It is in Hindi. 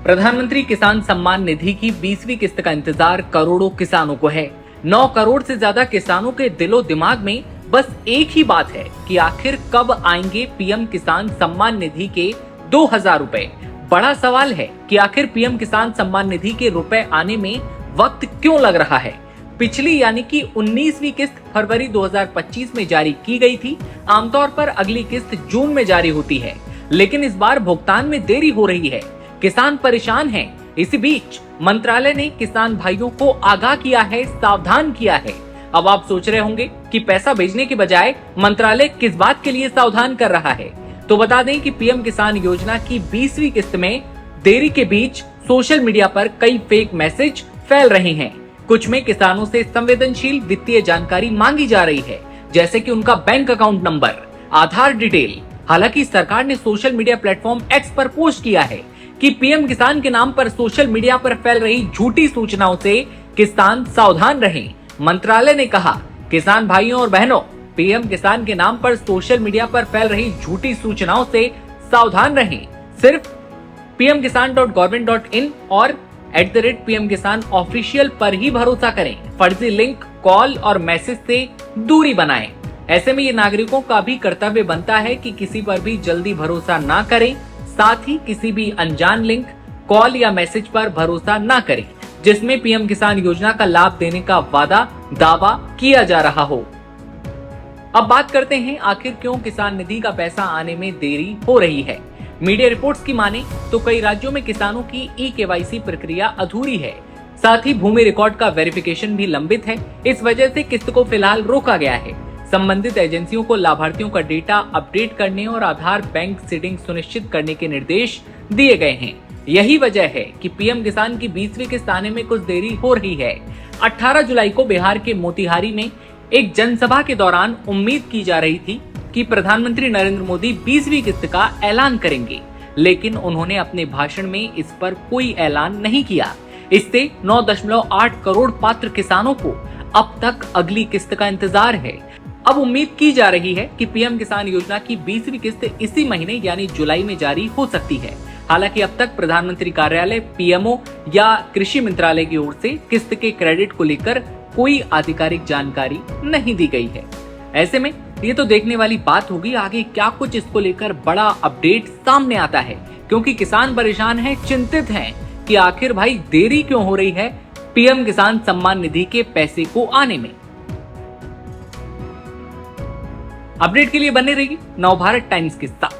प्रधानमंत्री किसान सम्मान निधि की 20वीं किस्त का इंतजार करोड़ों किसानों को है। 9 करोड़ से ज्यादा किसानों के दिलो दिमाग में बस एक ही बात है कि आखिर कब आएंगे पीएम किसान सम्मान निधि के 2000 रुपए। बड़ा सवाल है कि आखिर पीएम किसान सम्मान निधि के रुपए आने में वक्त क्यों लग रहा है। पिछली यानी कि 19वीं किस्त फरवरी 2025 में जारी की गई थी। आमतौर पर अगली किस्त जून में जारी होती है, लेकिन इस बार भुगतान में देरी हो रही है। किसान परेशान हैं। इसी बीच मंत्रालय ने किसान भाइयों को आगाह किया है, सावधान किया है। अब आप सोच रहे होंगे कि पैसा भेजने के बजाय मंत्रालय किस बात के लिए सावधान कर रहा है। तो बता दें कि पीएम किसान योजना की 20वीं किस्त में देरी के बीच सोशल मीडिया पर कई फेक मैसेज फैल रहे हैं। कुछ में किसानों से संवेदनशील वित्तीय जानकारी मांगी जा रही है, जैसे कि उनका बैंक अकाउंट नंबर, आधार डिटेल। हालांकि सरकार ने सोशल मीडिया प्लेटफॉर्म एक्स पर पोस्ट किया है कि पीएम किसान के नाम पर सोशल मीडिया पर फैल रही झूठी सूचनाओं से किसान सावधान रहें। मंत्रालय ने कहा, किसान भाइयों और बहनों, पीएम किसान के नाम पर सोशल मीडिया पर फैल रही झूठी सूचनाओं से सावधान रहें। सिर्फ pmkisan.government.in और @PM किसान ऑफिशियल पर ही भरोसा करें। फर्जी लिंक, कॉल और मैसेज से दूरी बनाएं। ऐसे में ये नागरिकों का भी कर्तव्य बनता है कि किसी पर भी जल्दी भरोसा ना करें। साथ ही किसी भी अनजान लिंक, कॉल या मैसेज पर भरोसा ना करें जिसमें पीएम किसान योजना का लाभ देने का दावा किया जा रहा हो। अब बात करते हैं आखिर क्यों किसान निधि का पैसा आने में देरी हो रही है। मीडिया रिपोर्ट्स की माने तो कई राज्यों में किसानों की ई-केवाईसी प्रक्रिया अधूरी है। साथ ही भूमि रिकॉर्ड का वेरिफिकेशन भी लंबित है। इस वजह से किस्त को फिलहाल रोका गया है। संबंधित एजेंसियों को लाभार्थियों का डेटा अपडेट करने और आधार बैंक सीडिंग सुनिश्चित करने के निर्देश दिए गए हैं। यही वजह है कि पीएम किसान की 20वीं किस्त आने में कुछ देरी हो रही है। 18 जुलाई को बिहार के मोतिहारी में एक जनसभा के दौरान उम्मीद की जा रही थी कि प्रधानमंत्री नरेंद्र मोदी 20वीं किस्त का ऐलान करेंगे, लेकिन उन्होंने अपने भाषण में इस पर कोई ऐलान नहीं किया। इससे 9.8 करोड़ पात्र किसानों को अब तक अगली किस्त का इंतजार है। अब उम्मीद की जा रही है कि पीएम किसान योजना की 20वीं किस्त इसी महीने यानी जुलाई में जारी हो सकती है। हालांकि अब तक प्रधानमंत्री कार्यालय, पीएमओ या कृषि मंत्रालय की ओर से किस्त के क्रेडिट को लेकर कोई आधिकारिक जानकारी नहीं दी गई है। ऐसे में ये तो देखने वाली बात होगी आगे क्या कुछ इसको लेकर बड़ा अपडेट सामने आता है, क्योंकि किसान परेशान हैं, चिंतित हैं कि आखिर भाई देरी क्यों हो रही है पीएम किसान सम्मान निधि के पैसे को आने में। अपडेट के लिए बने रहिए नवभारत टाइम्स के साथ।